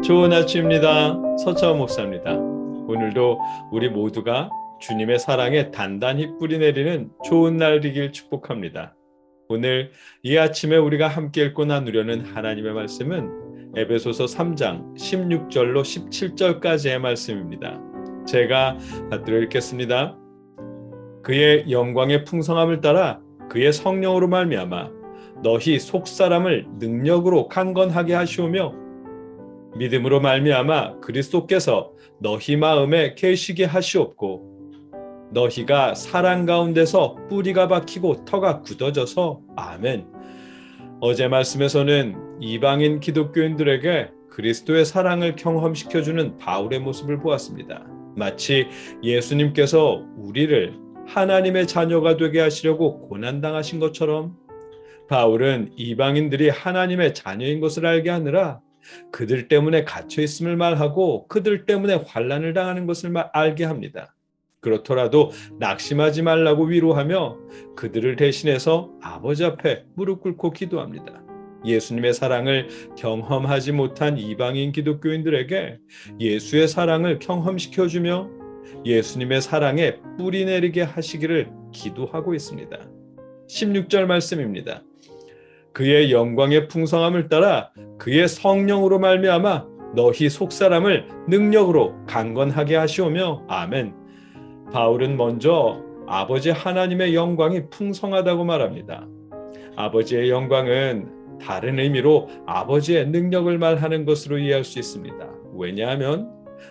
좋은 아침입니다. 서차원 목사입니다. 오늘도 우리 모두가 주님의 사랑에 단단히 뿌리내리는 좋은 날이길 축복합니다. 오늘 이 아침에 우리가 함께 읽고 나누려는 하나님의 말씀은 에베소서 3장 16절로 17절까지의 말씀입니다. 제가 받들어 읽겠습니다. 그의 영광의 풍성함을 따라 그의 성령으로 말미암아 너희 속사람을 능력으로 강건하게 하시오며 믿음으로 말미암아 그리스도께서 너희 마음에 계시게 하시옵고 너희가 사랑 가운데서 뿌리가 박히고 터가 굳어져서 아멘. 어제 말씀에서는 이방인 기독교인들에게 그리스도의 사랑을 경험시켜주는 바울의 모습을 보았습니다. 마치 예수님께서 우리를 하나님의 자녀가 되게 하시려고 고난당하신 것처럼 바울은 이방인들이 하나님의 자녀인 것을 알게 하느라 그들 때문에 갇혀 있음을 말하고 그들 때문에 환난을 당하는 것을 알게 합니다. 그렇더라도 낙심하지 말라고 위로하며 그들을 대신해서 아버지 앞에 무릎 꿇고 기도합니다. 예수님의 사랑을 경험하지 못한 이방인 기독교인들에게 예수의 사랑을 경험시켜주며 예수님의 사랑에 뿌리 내리게 하시기를 기도하고 있습니다. 16절 말씀입니다. 그의 영광의 풍성함을 따라 그의 성령으로 말미암아 너희 속사람을 능력으로 강건하게 하시오며 아멘. 바울은 먼저 아버지 하나님의 영광이 풍성하다고 말합니다. 아버지의 영광은 다른 의미로 아버지의 능력을 말하는 것으로 이해할 수 있습니다. 왜냐하면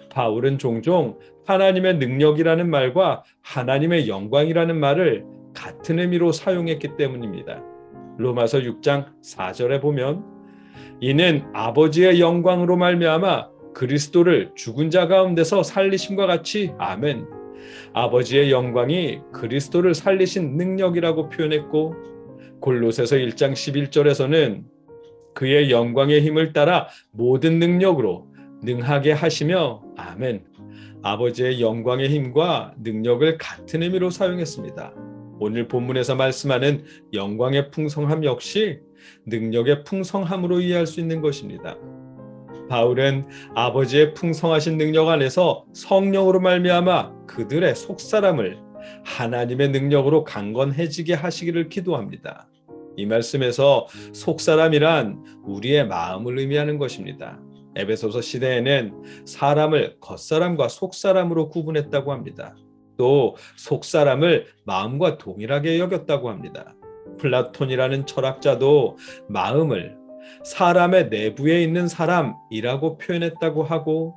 바울은 종종 하나님의 능력이라는 말과 하나님의 영광이라는 말을 같은 의미로 사용했기 때문입니다. 로마서 6장 4절에 보면 이는 아버지의 영광으로 말미암아 그리스도를 죽은 자 가운데서 살리심과 같이 아멘. 아버지의 영광이 그리스도를 살리신 능력이라고 표현했고 골로새서 1장 11절에서는 그의 영광의 힘을 따라 모든 능력으로 능하게 하시며 아멘. 아버지의 영광의 힘과 능력을 같은 의미로 사용했습니다. 오늘 본문에서 말씀하는 영광의 풍성함 역시 능력의 풍성함으로 이해할 수 있는 것입니다. 바울은 아버지의 풍성하신 능력 안에서 성령으로 말미암아 그들의 속사람을 하나님의 능력으로 강건해지게 하시기를 기도합니다. 이 말씀에서 속사람이란 우리의 마음을 의미하는 것입니다. 에베소서 시대에는 사람을 겉사람과 속사람으로 구분했다고 합니다. 또 속사람을 마음과 동일하게 여겼다고 합니다. 플라톤이라는 철학자도 마음을 사람의 내부에 있는 사람이라고 표현했다고 하고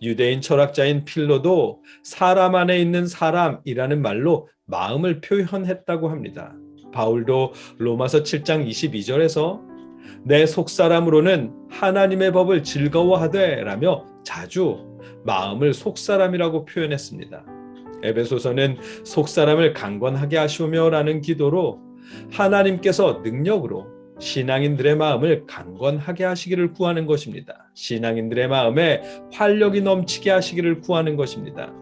유대인 철학자인 필로도 사람 안에 있는 사람이라는 말로 마음을 표현했다고 합니다. 바울도 로마서 7장 22절에서 내 속사람으로는 하나님의 법을 즐거워하되 라며 자주 마음을 속사람이라고 표현했습니다. 에베소서는 속사람을 강건하게 하시오며 라는 기도로 하나님께서 능력으로 신앙인들의 마음을 강건하게 하시기를 구하는 것입니다. 신앙인들의 마음에 활력이 넘치게 하시기를 구하는 것입니다.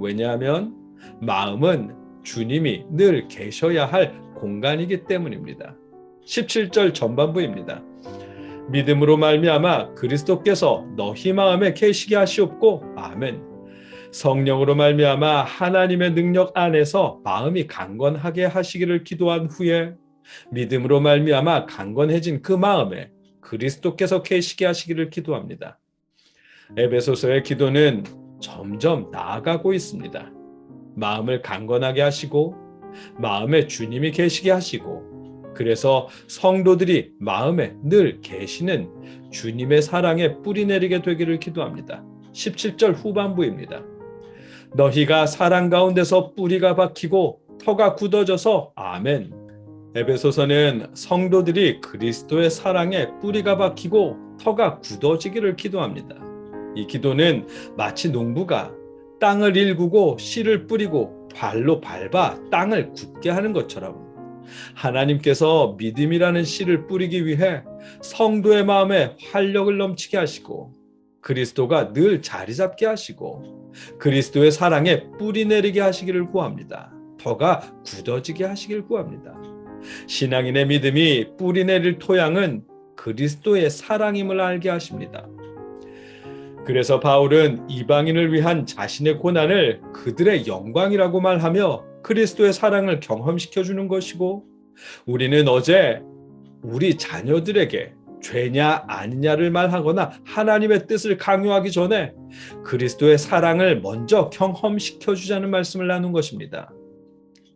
왜냐하면 마음은 주님이 늘 계셔야 할 공간이기 때문입니다. 17절 전반부입니다. 믿음으로 말미암아 그리스도께서 너희 마음에 계시게 하시옵고 아멘. 성령으로 말미암아 하나님의 능력 안에서 마음이 강건하게 하시기를 기도한 후에 믿음으로 말미암아 강건해진 그 마음에 그리스도께서 계시게 하시기를 기도합니다. 에베소서의 기도는 점점 나아가고 있습니다. 마음을 강건하게 하시고 마음에 주님이 계시게 하시고 그래서 성도들이 마음에 늘 계시는 주님의 사랑에 뿌리내리게 되기를 기도합니다. 17절 후반부입니다. 너희가 사랑 가운데서 뿌리가 박히고 터가 굳어져서 아멘. 에베소서는 성도들이 그리스도의 사랑에 뿌리가 박히고 터가 굳어지기를 기도합니다. 이 기도는 마치 농부가 땅을 일구고 씨를 뿌리고 발로 밟아 땅을 굳게 하는 것처럼 하나님께서 믿음이라는 씨를 뿌리기 위해 성도의 마음에 활력을 넘치게 하시고 그리스도가 늘 자리 잡게 하시고 그리스도의 사랑에 뿌리 내리게 하시기를 구합니다. 터가 굳어지게 하시기를 구합니다. 신앙인의 믿음이 뿌리 내릴 토양은 그리스도의 사랑임을 알게 하십니다. 그래서 바울은 이방인을 위한 자신의 고난을 그들의 영광이라고 말하며 그리스도의 사랑을 경험시켜 주는 것이고, 우리는 어제 우리 자녀들에게 죄냐 아니냐를 말하거나 하나님의 뜻을 강요하기 전에 그리스도의 사랑을 먼저 경험시켜 주자는 말씀을 나눈 것입니다.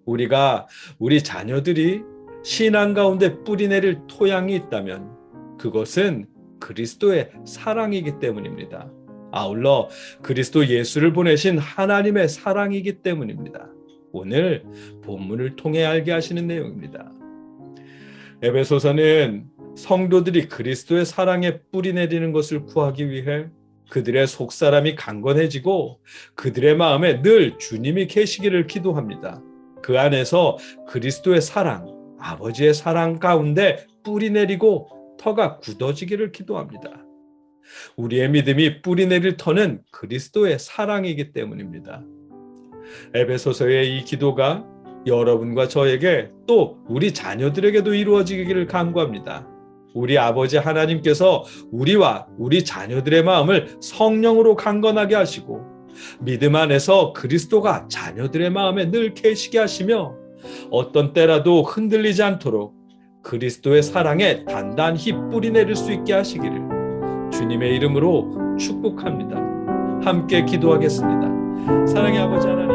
우리가 우리 자녀들이 신앙 가운데 뿌리내릴 토양이 있다면 그것은 그리스도의 사랑이기 때문입니다. 아울러 그리스도 예수를 보내신 하나님의 사랑이기 때문입니다. 오늘 본문을 통해 알게 하시는 내용입니다. 에베소서는 성도들이 그리스도의 사랑에 뿌리내리는 것을 구하기 위해 그들의 속사람이 강건해지고 그들의 마음에 늘 주님이 계시기를 기도합니다. 그 안에서 그리스도의 사랑, 아버지의 사랑 가운데 뿌리내리고 터가 굳어지기를 기도합니다. 우리의 믿음이 뿌리내릴 터는 그리스도의 사랑이기 때문입니다. 에베소서의 이 기도가 여러분과 저에게 또 우리 자녀들에게도 이루어지기를 간구합니다. 우리 아버지 하나님께서 우리와 우리 자녀들의 마음을 성령으로 강건하게 하시고 믿음 안에서 그리스도가 자녀들의 마음에 늘 계시게 하시며 어떤 때라도 흔들리지 않도록 그리스도의 사랑에 단단히 뿌리내릴 수 있게 하시기를 주님의 이름으로 축복합니다. 함께 기도하겠습니다. 사랑의 아버지 하나님,